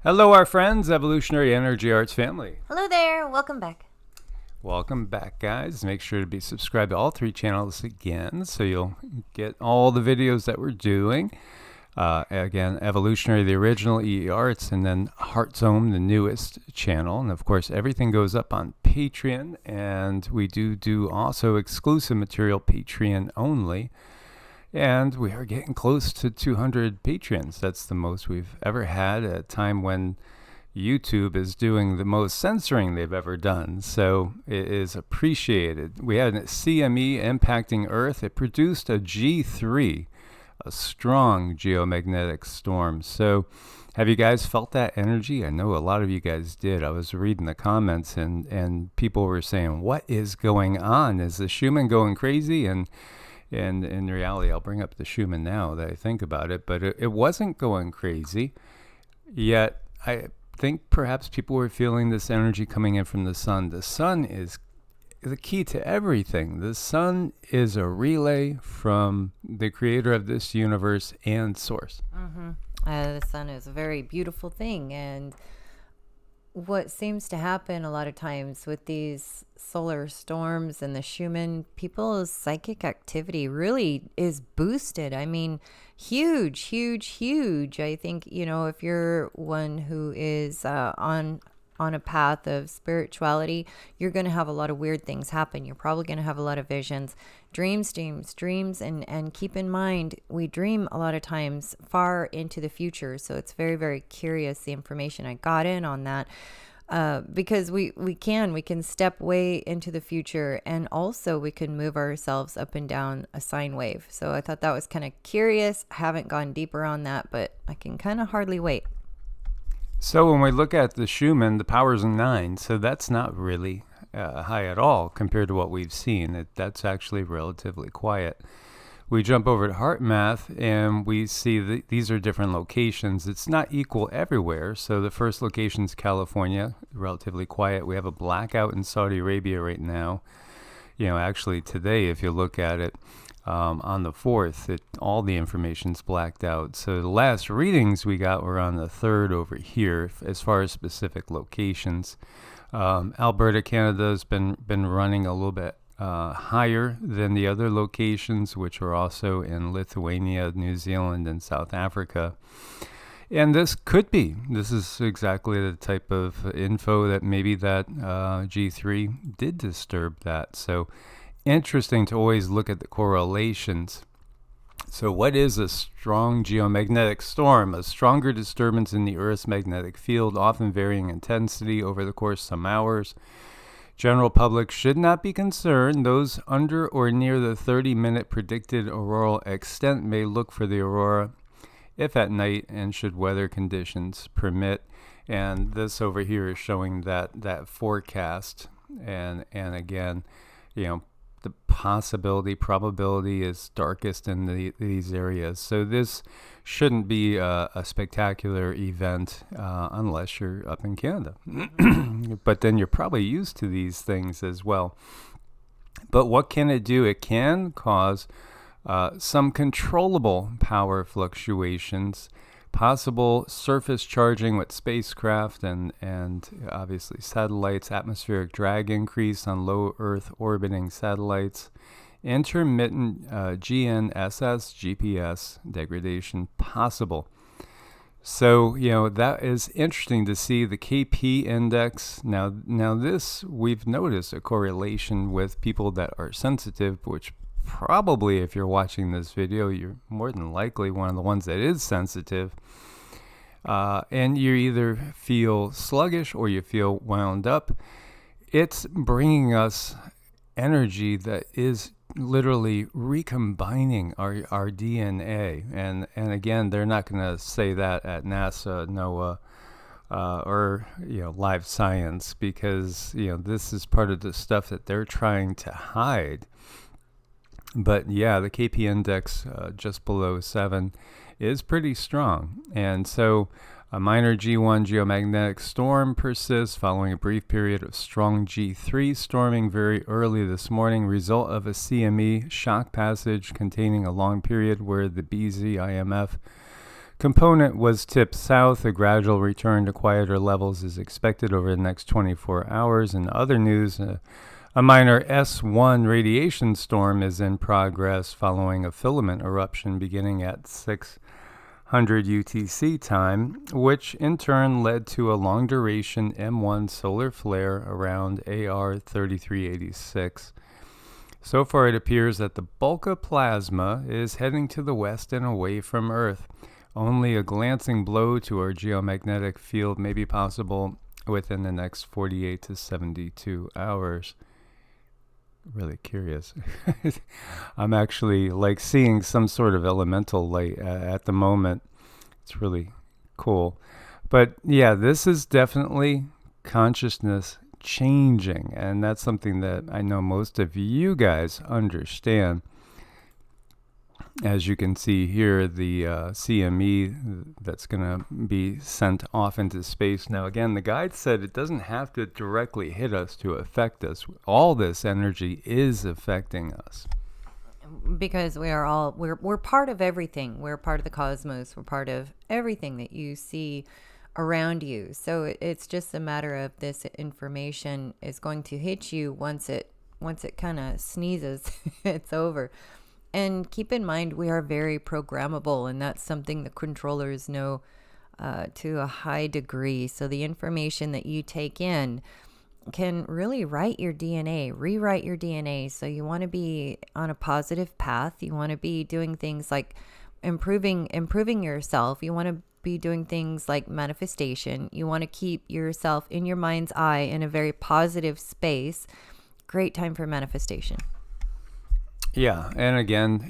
Hello, our friends, Evolutionary Energy Arts family. Hello there, welcome back. Welcome back, guys. Make sure to be subscribed to all three channels again so you'll get all the videos that we're doing. Again, Evolutionary, the original EEARTS, and then Heart Zone, the newest channel. And of course, everything goes up on Patreon, and we do also exclusive material, Patreon only. And we are getting close to 200 patrons. That's the most we've ever had at a time when YouTube is doing the most censoring they've ever done. So it is appreciated. We had a CME impacting Earth. It produced a G3, a strong geomagnetic storm. So have you guys felt that energy? I know a lot of you guys did. I was reading the comments and people were saying, what is going on? Is the Schumann going crazy? And in reality, I'll bring up the Schumann now that I think about it, but it wasn't going crazy. Yet I think perhaps people were feeling this energy coming in from the sun. The sun is the key to everything. The sun is a relay from the creator of this universe and source. The sun is a very beautiful thing, and what seems to happen a lot of times with these solar storms and the Schumann, people's psychic activity really is boosted. I mean, huge. I think, if you're one who is on a path of spirituality, you're going to have a lot of weird things happen. You're probably going to have a lot of visions, dreams, and keep in mind, we dream a lot of times far into the future. So it's very, very curious, the information I got in on that. Because we can step way into the future, and also we can move ourselves up and down a sine wave. So I thought that was kind of curious. I haven't gone deeper on that, but I can kind of hardly wait. So when we look at the Schumann, the power's 9, so that's not really high at all compared to what we've seen. That's actually relatively quiet. We jump over to Heart Math, and we see that these are different locations. It's not equal everywhere. So the first location is California, relatively quiet. We have a blackout in Saudi Arabia right now. Actually today, if you look at it, on the 4th, all the information's blacked out. So the last readings we got were on the 3rd over here, as far as specific locations. Alberta, Canada has been running a little bit higher than the other locations, which are also in Lithuania, New Zealand, and South Africa. And this is exactly the type of info that maybe that G3 did disturb that. So interesting to always look at the correlations. So what is a strong geomagnetic storm? A stronger disturbance in the Earth's magnetic field, often varying intensity over the course of some hours. General public should not be concerned. Those under or near the 30-minute predicted auroral extent may look for the aurora if at night and should weather conditions permit. And this over here is showing that forecast. And again, the probability is darkest in these areas. So this shouldn't be a spectacular event unless you're up in Canada. But then you're probably used to these things as well. But what can it do? It can cause some controllable power fluctuations, possible surface charging with spacecraft and obviously satellites, atmospheric drag increase on low Earth orbiting satellites, intermittent GNSS, GPS degradation possible. So, that is interesting to see the KP index. Now this, we've noticed a correlation with people that are sensitive, which probably, if you're watching this video, you're more than likely one of the ones that is sensitive. And you either feel sluggish or you feel wound up. It's bringing us energy that is literally recombining our DNA. And again, they're not going to say that at NASA, NOAA, or Live Science, because this is part of the stuff that they're trying to hide. But yeah, the KP index just below 7 is pretty strong. And so a minor G1 geomagnetic storm persists following a brief period of strong G3 storming very early this morning, result of a CME shock passage containing a long period where the BZIMF component was tipped south. A gradual return to quieter levels is expected over the next 24 hours. In other news, a minor S1 radiation storm is in progress following a filament eruption beginning at 600 UTC time, which in turn led to a long-duration M1 solar flare around AR 3386. So far, it appears that the bulk of plasma is heading to the west and away from Earth. Only a glancing blow to our geomagnetic field may be possible within the next 48 to 72 hours. Really curious. I'm actually like seeing some sort of elemental light at the moment. It's really cool. But yeah, this is definitely consciousness changing, and that's something that I know most of you guys understand. As you can see here, the CME that's going to be sent off into space. Now, again, the guide said it doesn't have to directly hit us to affect us. All this energy is affecting us. Because we're part of everything. We're part of the cosmos. We're part of everything that you see around you. So it's just a matter of this information is going to hit you once it kind of sneezes, it's over. And keep in mind, we are very programmable, and that's something the controllers know to a high degree. So the information that you take in can really rewrite your DNA. So you want to be on a positive path. You want to be doing things like improving yourself. You want to be doing things like manifestation. You want to keep yourself in your mind's eye in a very positive space. Great time for manifestation. Yeah, and again,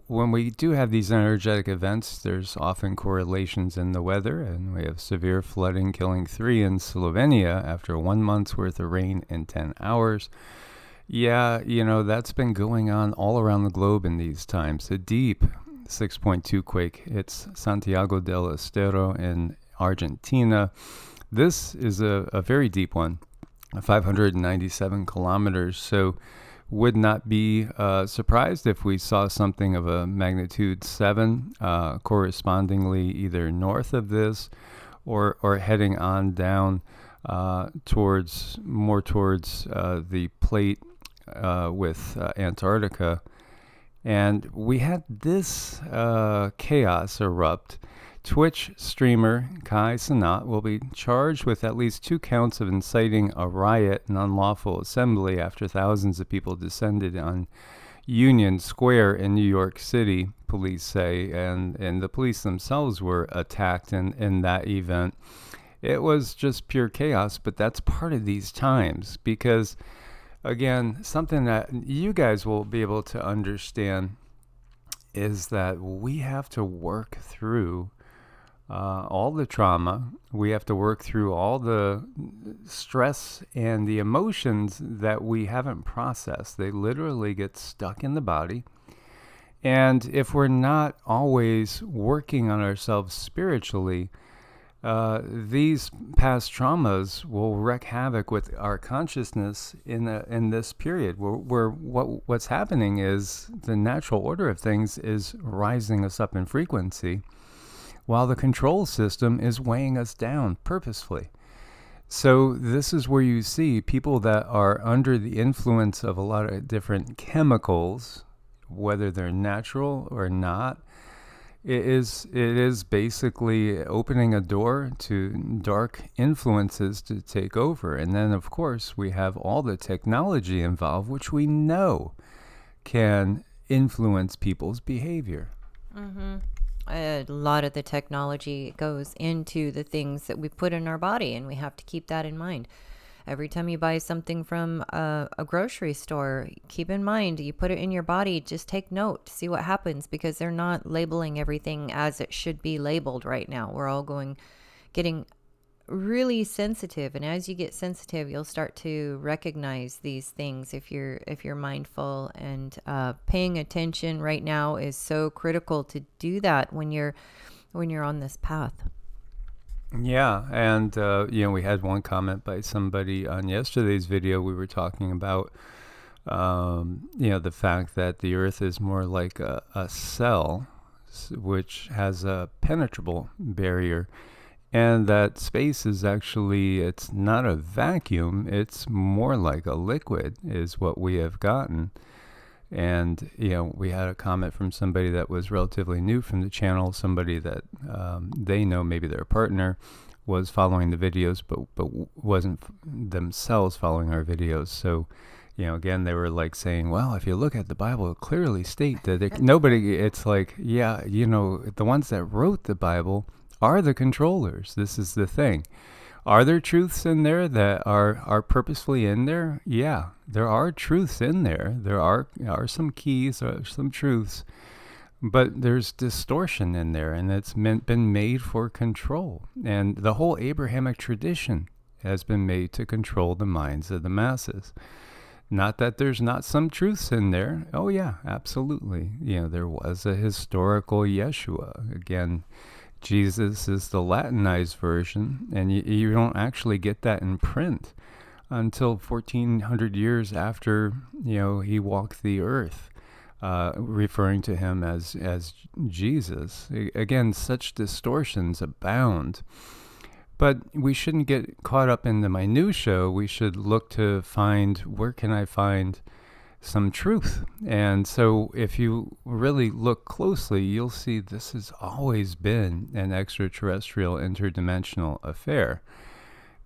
when we do have these energetic events, there's often correlations in the weather, and we have severe flooding killing 3 in Slovenia after 1 month's worth of rain in 10 hours. Yeah, that's been going on all around the globe in these times. A deep 6.2 quake hits Santiago del Estero in Argentina. This is a very deep one, 597 kilometers, so would not be surprised if we saw something of a magnitude 7 correspondingly either north of this or heading on down towards the plate with Antarctica. And we had this chaos erupt. Twitch streamer Kai Cenat will be charged with at least 2 counts of inciting a riot and unlawful assembly after thousands of people descended on Union Square in New York City, police say, and the police themselves were attacked in that event. It was just pure chaos, but that's part of these times because, again, something that you guys will be able to understand is that we have to work through all the trauma. We have to work through all the stress and the emotions that we haven't processed. They literally get stuck in the body. And if we're not always working on ourselves spiritually, these past traumas will wreak havoc with our consciousness in this period where what's happening is the natural order of things is rising us up in frequency, while the control system is weighing us down purposefully. So this is where you see people that are under the influence of a lot of different chemicals, whether they're natural or not. It is basically opening a door to dark influences to take over. And then, of course, we have all the technology involved, which we know can influence people's behavior. Mm-hmm. A lot of the technology goes into the things that we put in our body, and we have to keep that in mind. Every time you buy something from a grocery store, keep in mind, you put it in your body, just take note, see what happens, because they're not labeling everything as it should be labeled right now. We're all getting really sensitive, and as you get sensitive, you'll start to recognize these things if you're mindful, and paying attention right now is so critical to do that when you're on this path. Yeah, and we had one comment by somebody on yesterday's video. We were talking about the fact that the Earth is more like a cell. which has a penetrable barrier. And that space is actually, it's not a vacuum, it's more like a liquid, is what we have gotten. And, we had a comment from somebody that was relatively new from the channel, somebody that they know, maybe their partner was following the videos, but wasn't themselves following our videos. So, again, they were like saying, well, if you look at the Bible, it clearly state that nobody, it's like, yeah, the ones that wrote the Bible are the controllers. This is the thing. Are there truths in there that are purposefully in there? Yeah, there are truths in there. There are some keys, there are some truths, but there's distortion in there, and it's been made for control. And the whole Abrahamic tradition has been made to control the minds of the masses. Not that there's not some truths in there. Oh yeah, absolutely. There was a historical Yeshua. Again, Jesus is the Latinized version, and you don't actually get that in print until 1400 years after he walked the earth, referring to him as Jesus. Again, such distortions abound, but we shouldn't get caught up in the minutia. We should look to find, where can I find some truth? And so if you really look closely, you'll see this has always been an extraterrestrial interdimensional affair.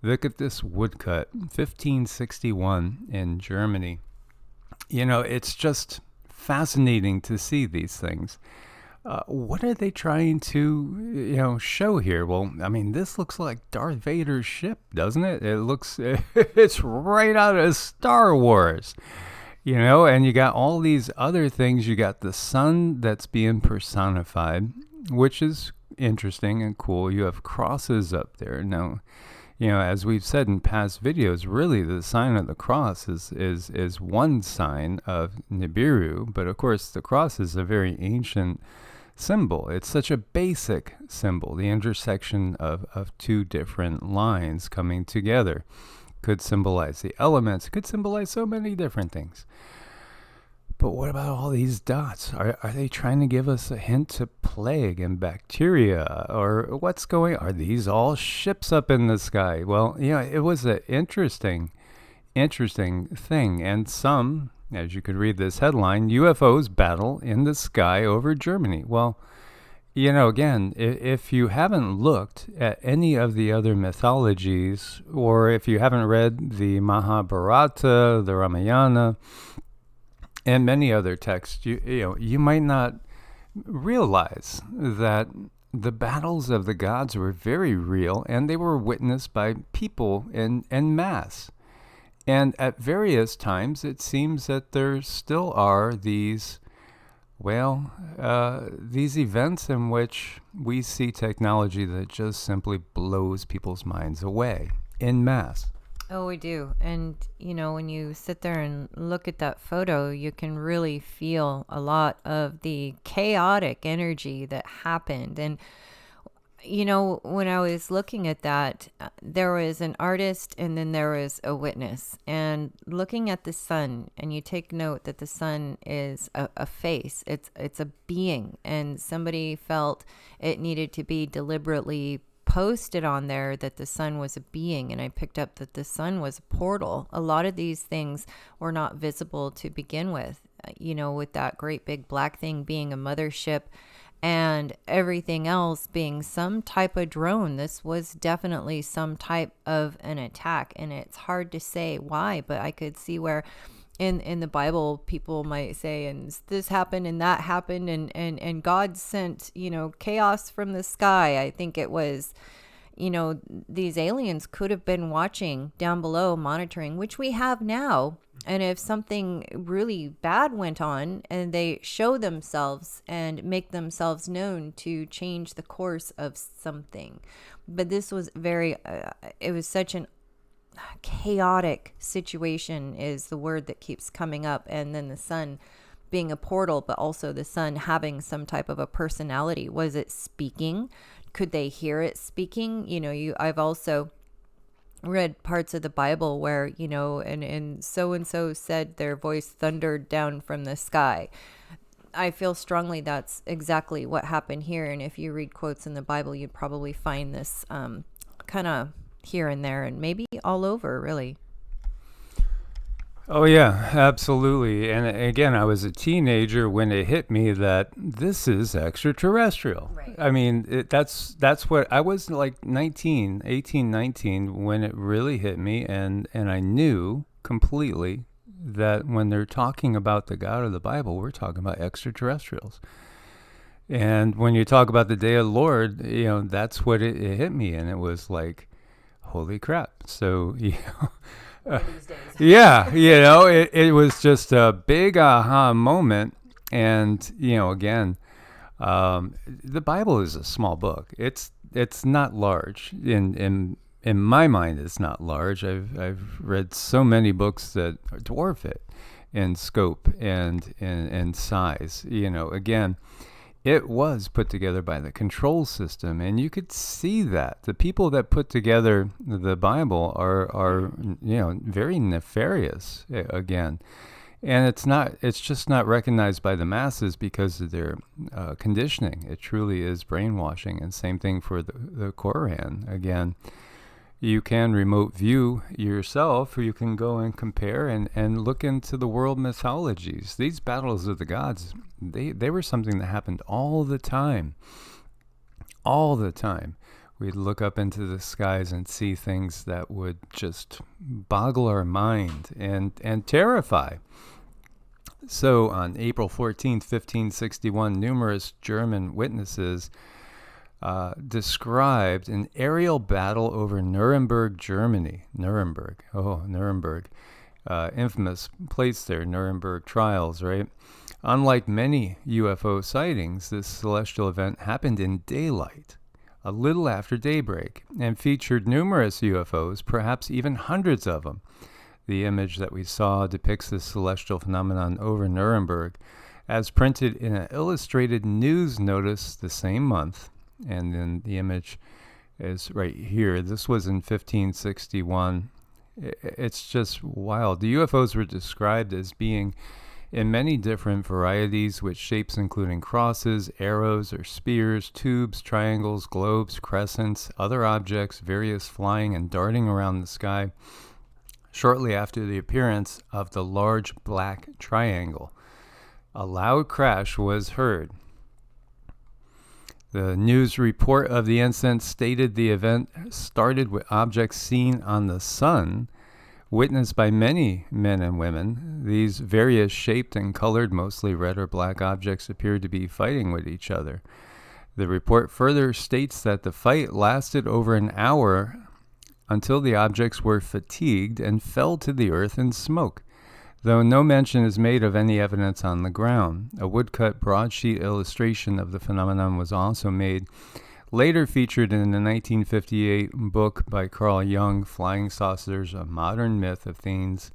Look at this woodcut, 1561 in Germany. It's just fascinating to see these things. What are they trying to, show here? Well, I mean, this looks like Darth Vader's ship, doesn't it? It's right out of Star Wars. And you got all these other things. You got the sun that's being personified, which is interesting and cool. You have crosses up there. Now, as we've said in past videos, really the sign of the cross is one sign of Nibiru. But of course, the cross is a very ancient symbol. It's such a basic symbol, the intersection of two different lines coming together. Could symbolize the elements, could symbolize so many different things. But what about all these dots? Are they trying to give us a hint to plague and bacteria? Or what's going on? Are these all ships up in the sky? Well, it was an interesting thing. And some, as you could read this headline, UFOs battle in the sky over Germany. Well, again, if you haven't looked at any of the other mythologies, or if you haven't read the Mahabharata, the Ramayana, and many other texts, you might not realize that the battles of the gods were very real, and they were witnessed by people en masse. And at various times, it seems that there still are these events in which we see technology that just simply blows people's minds away en masse. Oh, we do. And, when you sit there and look at that photo, you can really feel a lot of the chaotic energy that happened. And, when I was looking at that, there was an artist and then there was a witness. And looking at the sun, and you take note that the sun is a face, it's a being, and somebody felt it needed to be deliberately posted on there that the sun was a being, and I picked up that the sun was a portal. A lot of these things were not visible to begin with, with that great big black thing being a mothership and everything else being some type of drone. This was definitely some type of an attack, and it's hard to say why, but I could see where in the Bible people might say, and this happened and that happened, and God sent, chaos from the sky. I think it was, these aliens could have been watching down below, monitoring, which we have now. And if something really bad went on, and they show themselves and make themselves known to change the course of something. But this was it was such an chaotic situation is the word that keeps coming up. And then the sun being a portal, but also the sun having some type of a personality. Was it speaking? Could they hear it speaking? I've also read parts of the Bible where, and so-and-so said their voice thundered down from the sky. I feel strongly that's exactly what happened here. And if you read quotes in the Bible, you'd probably find this kind of here and there and maybe all over, really. Oh, yeah, absolutely. And again, I was a teenager when it hit me that this is extraterrestrial. Right. I mean, that's what I was like 19 when it really hit me. And I knew completely that when they're talking about the God of the Bible, we're talking about extraterrestrials. And when you talk about the day of the Lord, that's what it hit me. And it was like, holy crap. So, These days. yeah, it was just a big aha moment. And, again, the Bible is a small book. It's not large. In my mind, it's not large. I've read so many books that dwarf it in scope and in size. Again, it was put together by the control system, and you could see that the people that put together the Bible are very nefarious again, and it's just not recognized by the masses because of their conditioning. It truly is brainwashing, and same thing for the Quran. Again, you can remote view yourself, or you can go and compare and look into the world mythologies. These battles of the gods, they were something that happened all the time. All the time. We'd look up into the skies and see things that would just boggle our mind and terrify. So on April 14th, 1561, numerous German witnesses described an aerial battle over Nuremberg, Germany. Nuremberg. Infamous place there, Nuremberg trials, right? Unlike many UFO sightings, this celestial event happened in daylight, a little after daybreak, and featured numerous UFOs, perhaps even hundreds of them. The image that we saw depicts this celestial phenomenon over Nuremberg as printed in an illustrated news notice the same month. And then the image is right here. This was in 1561. It's just wild. The UFOs were described as being in many different varieties, with shapes including crosses, arrows or spears, tubes, triangles, globes, crescents, other objects, various flying and darting around the sky. Shortly after the appearance of the large black triangle, a loud crash was heard. The news report of the incident stated the event started with objects seen on the sun, witnessed by many men and women. These various shaped and colored, mostly red or black objects appeared to be fighting with each other. The report further states that the fight lasted over an hour until the objects were fatigued and fell to the earth in smoke, though no mention is made of any evidence on the ground. A woodcut broadsheet illustration of the phenomenon was also made, later featured in the 1958 book by Carl Jung, Flying Saucers, A Modern Myth of Things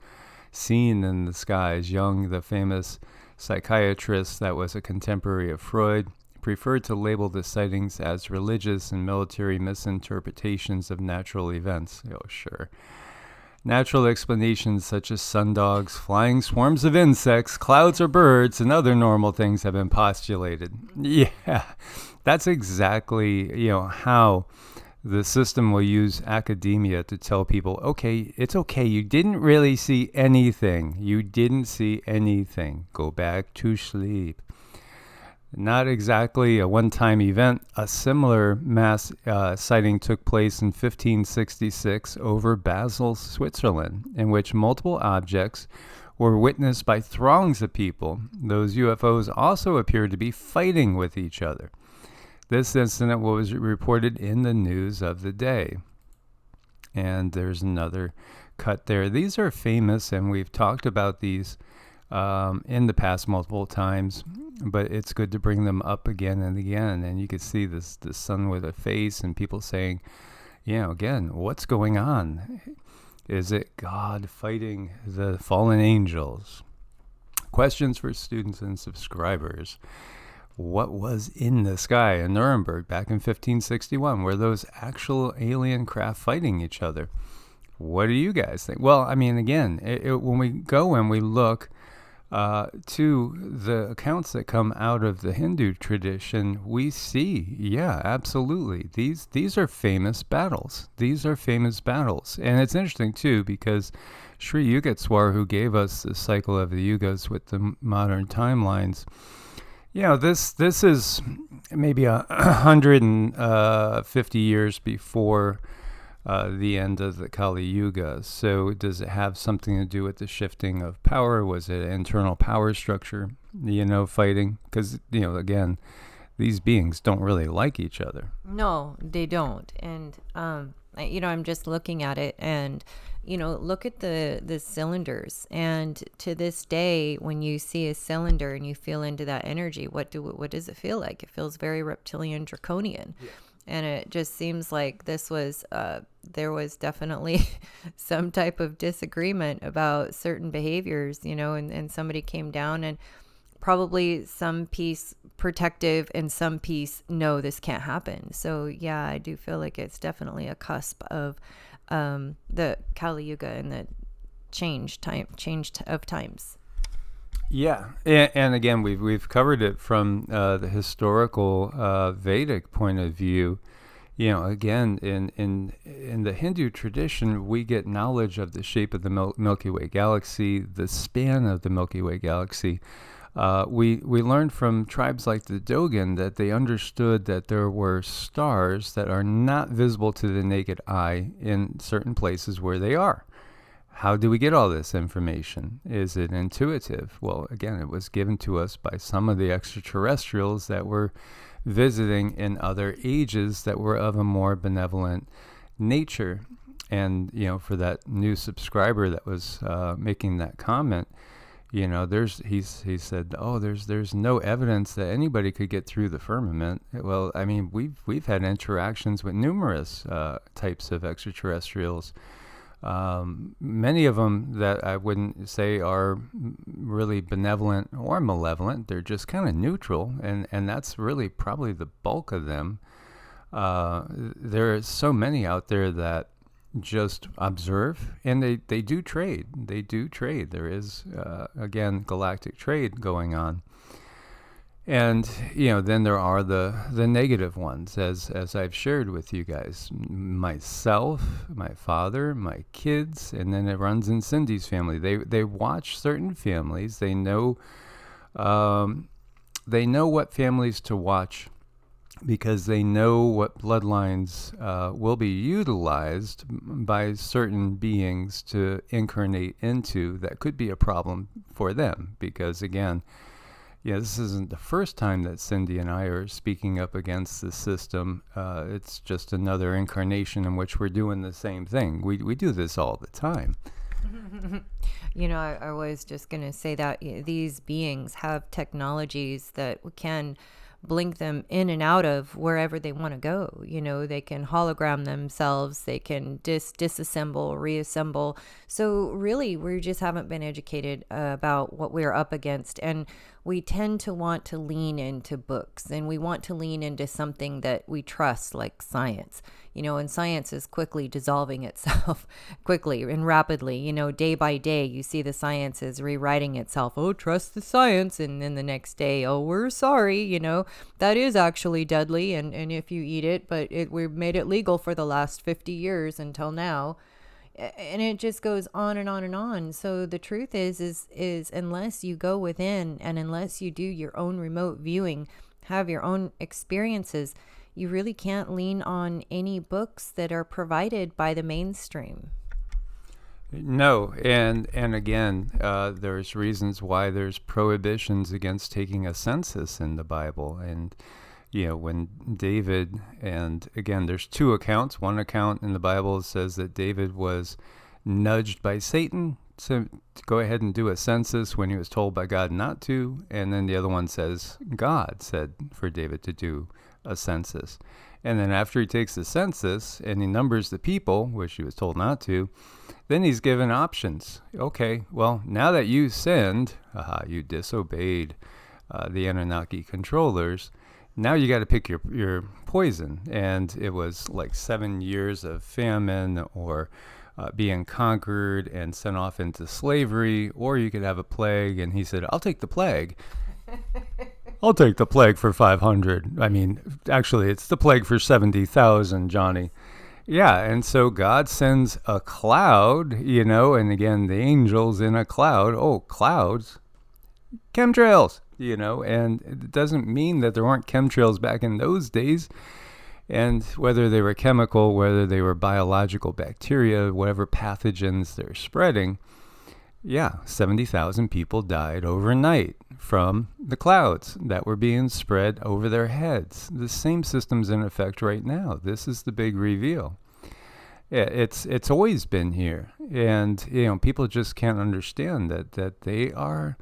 Seen in the Skies. Jung, the famous psychiatrist that was a contemporary of Freud, preferred to label the sightings as religious and military misinterpretations of natural events. Oh, sure. Natural explanations such as sundogs, flying swarms of insects, clouds or birds, and other normal things have been postulated. Yeah, that's exactly, how the system will use academia to tell people, okay, it's okay, you didn't really see anything. You didn't see anything. Go back to sleep. Not exactly a one-time event. A similar mass sighting took place in 1566 over Basel, Switzerland, in which multiple objects were witnessed by throngs of people. Those UFOs also appeared to be fighting with each other. This incident was reported in the news of the day. And there's another cut there. These are famous, and we've talked about these in the past multiple times, but it's good to bring them up again and again. And you can see the sun with a face and people saying, again, what's going on? Is it God fighting the fallen angels? Questions for students and subscribers. What was in the sky in Nuremberg back in 1561? Were those actual alien craft fighting each other? What do you guys think? Well, I mean, again, when we go and we look To the accounts that come out of the Hindu tradition, we see, yeah, absolutely. These are famous battles. These are famous battles. And it's interesting, too, because Sri Yugatswar, who gave us the cycle of the yugas with the modern timelines, this is maybe 150 years before the end of the Kali Yuga. So does it have something to do with the shifting of power? Was it an internal power structure, fighting? Because, again, these beings don't really like each other. No, they don't. And, I'm just looking at it and, look at the cylinders. And to this day, when you see a cylinder and you feel into that energy, what does it feel like? It feels very reptilian, draconian. Yeah. And it just seems like there was definitely some type of disagreement about certain behaviors, and somebody came down and probably some piece protective and some piece, no, this can't happen. So yeah, I do feel like it's definitely a cusp of the Kali Yuga and the change of times. Yeah, and again, we've covered it from the historical Vedic point of view. Again, in the Hindu tradition, we get knowledge of the shape of the Milky Way galaxy, the span of the Milky Way galaxy. We learned from tribes like the Dogon that they understood that there were stars that are not visible to the naked eye in certain places where they are. How do we get all this information? Is it intuitive? Well, again, it was given to us by some of the extraterrestrials that were visiting in other ages that were of a more benevolent nature. And, for that new subscriber that was making that comment, he said, there's no evidence that anybody could get through the firmament. Well, I mean, we've had interactions with numerous types of extraterrestrials. Many of them that I wouldn't say are really benevolent or malevolent. They're just kind of neutral, and that's really probably the bulk of them. There are so many out there that just observe, and they do trade. They do trade. There is, again, galactic trade going on. And, then there are the negative ones, as I've shared with you guys. Myself, my father, my kids, and then it runs in Cindy's family. They watch certain families. They know what families to watch because they know what bloodlines will be utilized by certain beings to incarnate into that could be a problem for them. Because, again, this isn't the first time that Cindy and I are speaking up against the system. It's just another incarnation in which we're doing the same thing. We do this all the time. I was just going to say that these beings have technologies that can blink them in and out of wherever they want to go. They can hologram themselves, they can disassemble, reassemble. So really, we just haven't been educated about what we're up against. And we tend to want to lean into books, and we want to lean into something that we trust, like science. And science is quickly dissolving itself quickly and rapidly. Day by day, you see the science is rewriting itself. Oh, trust the science. And then the next day, oh, we're sorry, that is actually deadly. And if you eat it, but we've made it legal for the last 50 years until now. And it just goes on and on and on. So the truth is unless you go within and unless you do your own remote viewing, have your own experiences, you really can't lean on any books that are provided by the mainstream. No, and again, there's reasons why there's prohibitions against taking a census in the Bible. And when David, and again, there's two accounts. One account in the Bible says that David was nudged by Satan to go ahead and do a census when he was told by God not to. And then the other one says God said for David to do a census. And then after he takes the census and he numbers the people, which he was told not to, then he's given options. Okay, well, now that you sinned, you disobeyed the Anunnaki controllers, now you got to pick your poison. And it was like 7 years of famine or being conquered and sent off into slavery, or you could have a plague. And he said, I'll take the plague. I'll take the plague for 500. I mean, actually, it's the plague for 70,000, Johnny. Yeah, and so God sends a cloud, and again, the angels in a cloud. Oh, clouds, chemtrails, and it doesn't mean that there weren't chemtrails back in those days. And whether they were chemical, whether they were biological bacteria, whatever pathogens they're spreading, 70,000 people died overnight from the clouds that were being spread over their heads. The same system's in effect right now. This is the big reveal. It's always been here, and people just can't understand that they are.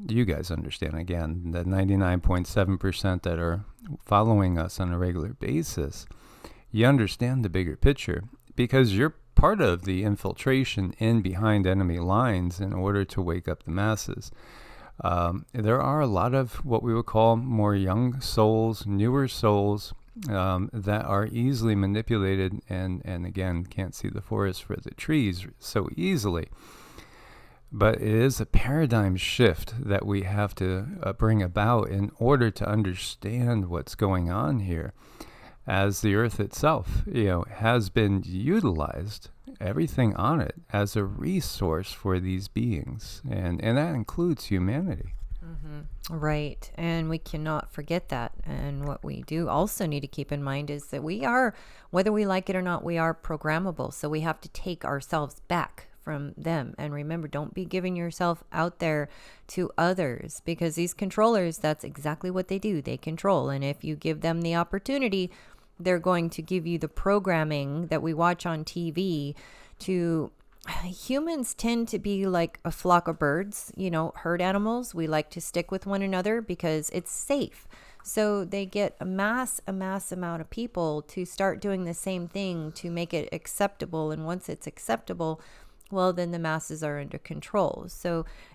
You guys understand, again, the 99.7% that are following us on a regular basis. You understand the bigger picture because you're part of the infiltration in behind enemy lines in order to wake up the masses. There are a lot of what we would call more young souls, newer souls, that are easily manipulated and again, can't see the forest for the trees so easily. But it is a paradigm shift that we have to bring about in order to understand what's going on here. As the earth itself, has been utilized, everything on it, as a resource for these beings. And that includes humanity. Mm-hmm. Right. And we cannot forget that. And what we do also need to keep in mind is that we are, whether we like it or not, we are programmable. So we have to take ourselves back from them. And remember, don't be giving yourself out there to others, because these controllers, that's exactly what they do. They control. And if you give them the opportunity, they're going to give you the programming that we watch on TV. Humans tend to be like a flock of birds, herd animals. We like to stick with one another because it's safe. So they get a mass amount of people to start doing the same thing to make it acceptable. And once it's acceptable, well, then the masses are under control.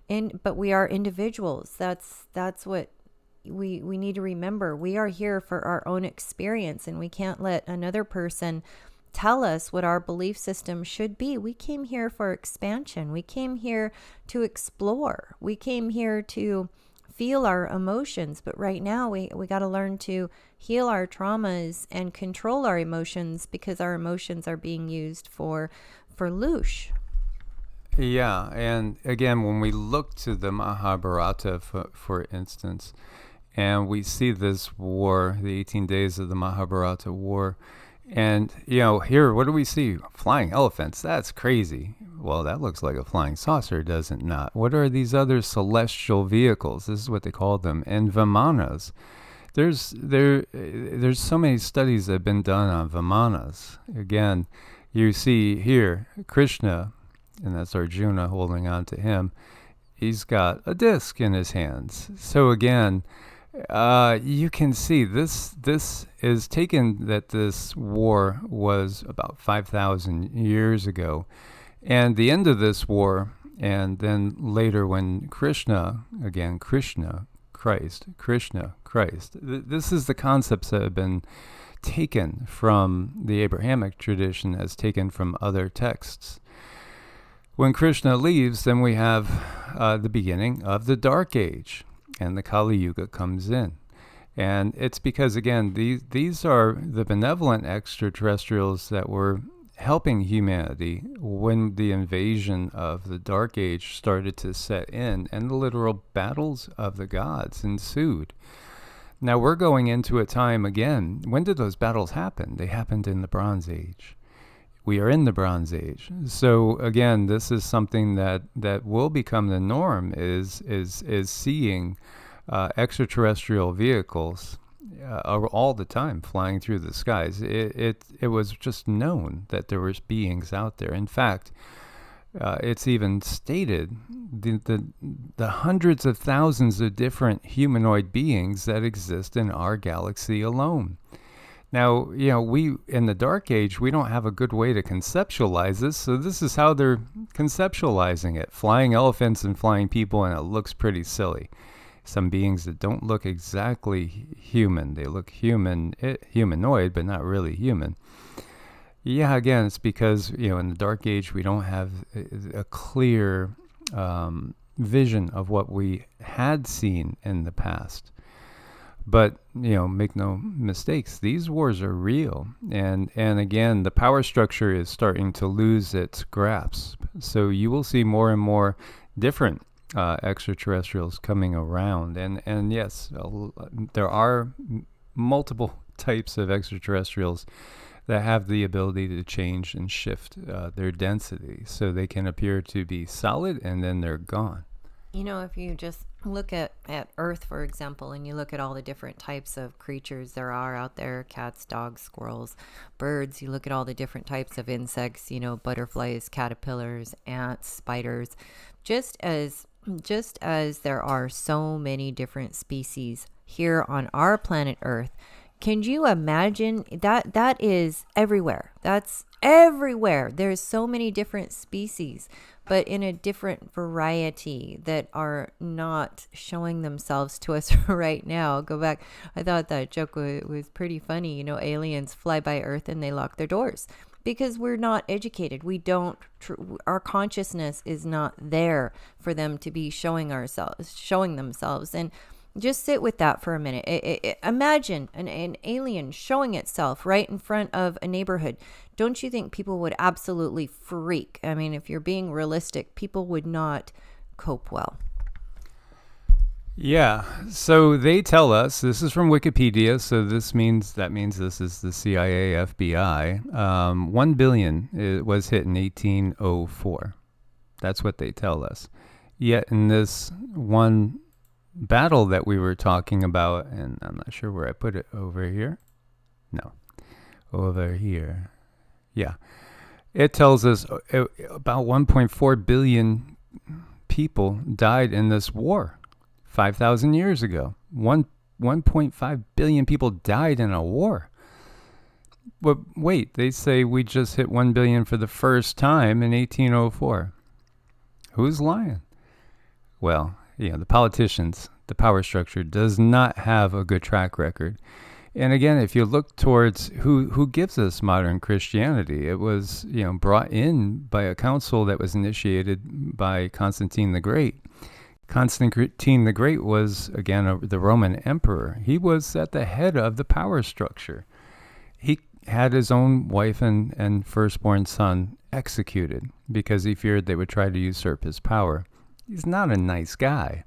But we are individuals. That's what we need to remember. We are here for our own experience, and we can't let another person tell us what our belief system should be. We came here for expansion. We came here to explore. We came here to feel our emotions. But right now we got to learn to heal our traumas and control our emotions, because our emotions are being used for loosh. Yeah, and again, when we look to the Mahabharata, for instance, and we see this war, the 18 days of the Mahabharata war, and, here, what do we see? Flying elephants. That's crazy. Well, that looks like a flying saucer, does it not? What are these other celestial vehicles? This is what they call them. And Vimanas. There's so many studies that have been done on Vimanas. Again, you see here, Krishna, and that's Arjuna holding on to him. He's got a disc in his hands. So again, you can see this is taken that this war was about 5,000 years ago. And the end of this war, and then later when Krishna, Christ, this is the concepts that have been taken from the Abrahamic tradition, as taken from other texts. When Krishna leaves, then we have the beginning of the Dark Age, and the Kali Yuga comes in. And it's because, again, these are the benevolent extraterrestrials that were helping humanity when the invasion of the Dark Age started to set in, and the literal battles of the gods ensued. Now we're going into a time again. When did those battles happen? They happened in the Bronze Age. We are in the Bronze Age. So again, this is something that will become the norm, is seeing extraterrestrial vehicles all the time flying through the skies. It was just known that there was beings out there. In fact, it's even stated the hundreds of thousands of different humanoid beings that exist in our galaxy alone. Now, we, in the Dark Age, we don't have a good way to conceptualize this, so this is how they're conceptualizing it. Flying elephants and flying people, and it looks pretty silly. Some beings that don't look exactly human. They look humanoid, but not really human. Yeah, again, it's because, in the Dark Age, we don't have a clear vision of what we had seen in the past. But, make no mistakes, these wars are real. And again, the power structure is starting to lose its grasp. So you will see more and more different extraterrestrials coming around. And yes, there are multiple types of extraterrestrials that have the ability to change and shift their density, so they can appear to be solid and then they're gone. If you just look at Earth, for example, and you look at all the different types of creatures there are out there, cats, dogs, squirrels, birds, you look at all the different types of insects, butterflies, caterpillars, ants, spiders, just as there are so many different species here on our planet Earth. Can you imagine that is everywhere? That's everywhere. There's so many different species, but in a different variety that are not showing themselves to us right now. Go back. I thought that joke was pretty funny. Aliens fly by Earth and they lock their doors because we're not educated. We don't, our consciousness is not there for them to be showing themselves. And just sit with that for a minute. Imagine an alien showing itself right in front of a neighborhood. Don't you think people would absolutely freak? I mean, if you're being realistic, people would not cope well. Yeah, so they tell us, this is from Wikipedia, so that means this is the CIA, FBI. 1 billion was hit in 1804. That's what they tell us. Yet in this one battle that we were talking about, and I'm not sure where I put it, over here. No, over here. Yeah. It tells us about 1.4 billion people died in this war 5,000 years ago. 1.5 billion people died in a war. But wait, they say we just hit 1 billion for the first time in 1804. Who's lying? Well, the politicians, the power structure does not have a good track record. And again, if you look towards who gives us modern Christianity, it was, brought in by a council that was initiated by Constantine the Great. Constantine the Great was, again, the Roman emperor. He was at the head of the power structure. He had his own wife and firstborn son executed because he feared they would try to usurp his power. He's not a nice guy.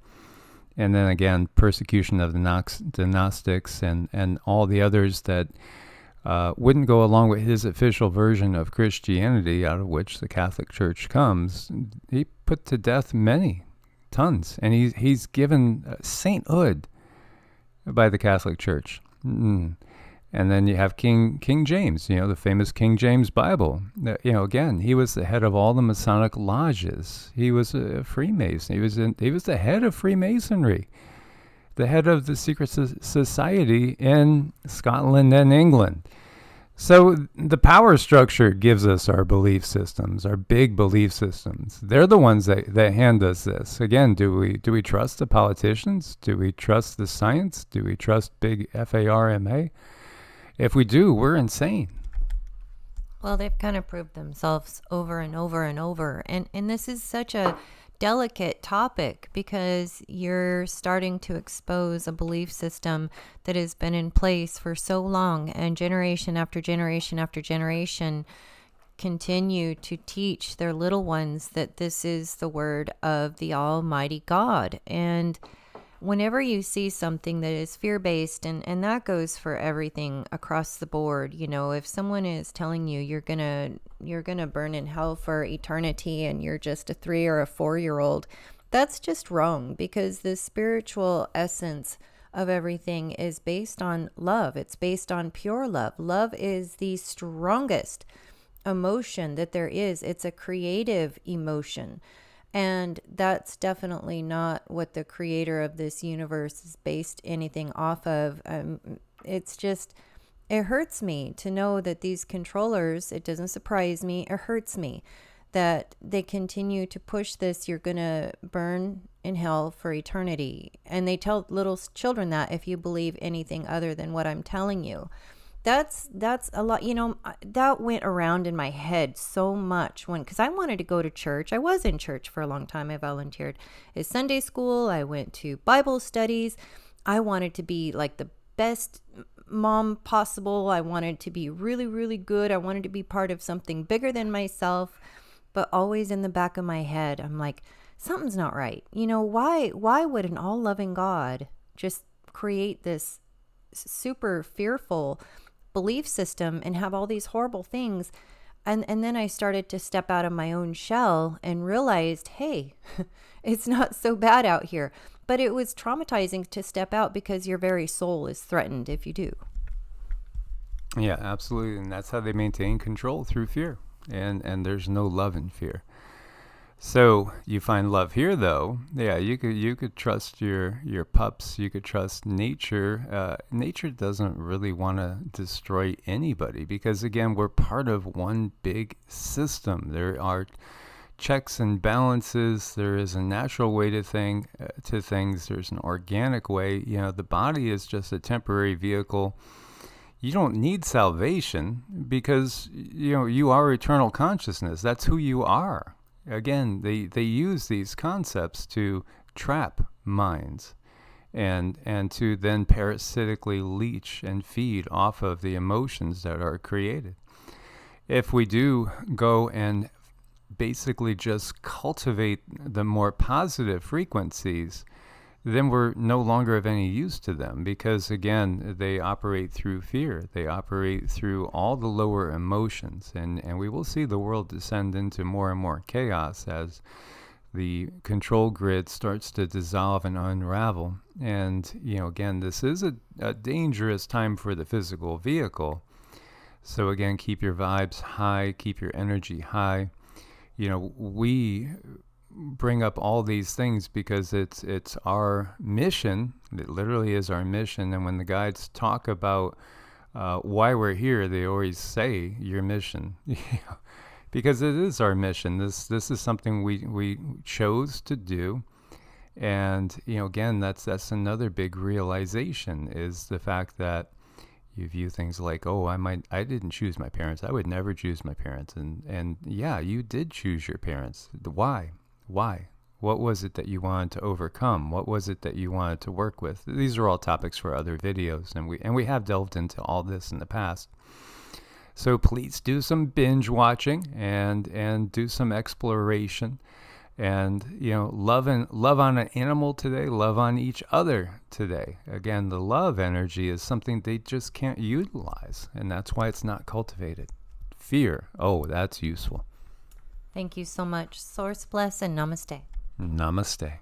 And then again, persecution of the Gnostics and all the others that wouldn't go along with his official version of Christianity, out of which the Catholic Church comes. He put to death many, tons, and he's given sainthood by the Catholic Church. And then you have King James, the famous King James Bible. Again, he was the head of all the Masonic lodges. He was a Freemason. He was the head of Freemasonry, the head of the secret society in Scotland and England. So the power structure gives us our belief systems, our big belief systems. They're the ones that hand us this. Again, do we trust the politicians? Do we trust the science? Do we trust big FARMA? If we do, we're insane. Well, they've kind of proved themselves over and over and over. And this is such a delicate topic because you're starting to expose a belief system that has been in place for so long, and generation after generation after generation continue to teach their little ones that this is the word of the Almighty God. And whenever you see something that is fear-based, and that goes for everything across the board, if someone is telling you you're gonna burn in hell for eternity and you're just a 3 or a 4-year-old, that's just wrong, because the spiritual essence of everything is based on love. It's based on pure love. Love is the strongest emotion that there is. It's a creative emotion. And that's definitely not what the creator of this universe is based anything off of. It hurts me to know that these controllers, it doesn't surprise me, it hurts me that they continue to push this, you're going to burn in hell for eternity. And they tell little children that if you believe anything other than what I'm telling you. That's a lot. That went around in my head so much because I wanted to go to church. I was in church for a long time. I volunteered at Sunday school. I went to Bible studies. I wanted to be like the best mom possible. I wanted to be really, really good. I wanted to be part of something bigger than myself. But always in the back of my head, I'm like, something's not right. Why would an all-loving God just create this super fearful belief system and have all these horrible things? And then I started to step out of my own shell and realized, hey, it's not so bad out here. But it was traumatizing to step out because your very soul is threatened if you do. Yeah, absolutely. And that's how they maintain control, through fear. And there's no love in fear. So you find love here, though. Yeah, you could trust your pups. You could trust nature. Nature doesn't really want to destroy anybody because, again, we're part of one big system. There are checks and balances. There is a natural way to things. There's an organic way. The body is just a temporary vehicle. You don't need salvation because you are eternal consciousness. That's who you are. Again, they use these concepts to trap minds and to then parasitically leech and feed off of the emotions that are created. If we do go and basically just cultivate the more positive frequencies, then we're no longer of any use to them because, again, they operate through fear. They operate through all the lower emotions. And we will see the world descend into more and more chaos as the control grid starts to dissolve and unravel. And, again, this is a dangerous time for the physical vehicle. So, again, keep your vibes high, keep your energy high. We bring up all these things because it's our mission. It literally is our mission. And when the guides talk about why we're here, they always say your mission, because it is our mission. This is something we chose to do. And again, that's another big realization, is the fact that you view things like, I didn't choose my parents. I would never choose my parents. And yeah, you did choose your parents. Why? What was it that you wanted to overcome? What was it that you wanted to work with? These are all topics for other videos, and we have delved into all this in the past. So please do some binge watching and do some exploration, and love on an animal today, love on each other today. Again, the love energy is something they just can't utilize, and that's why it's not cultivated. Fear, that's useful. Thank you so much. Source bless and namaste. Namaste.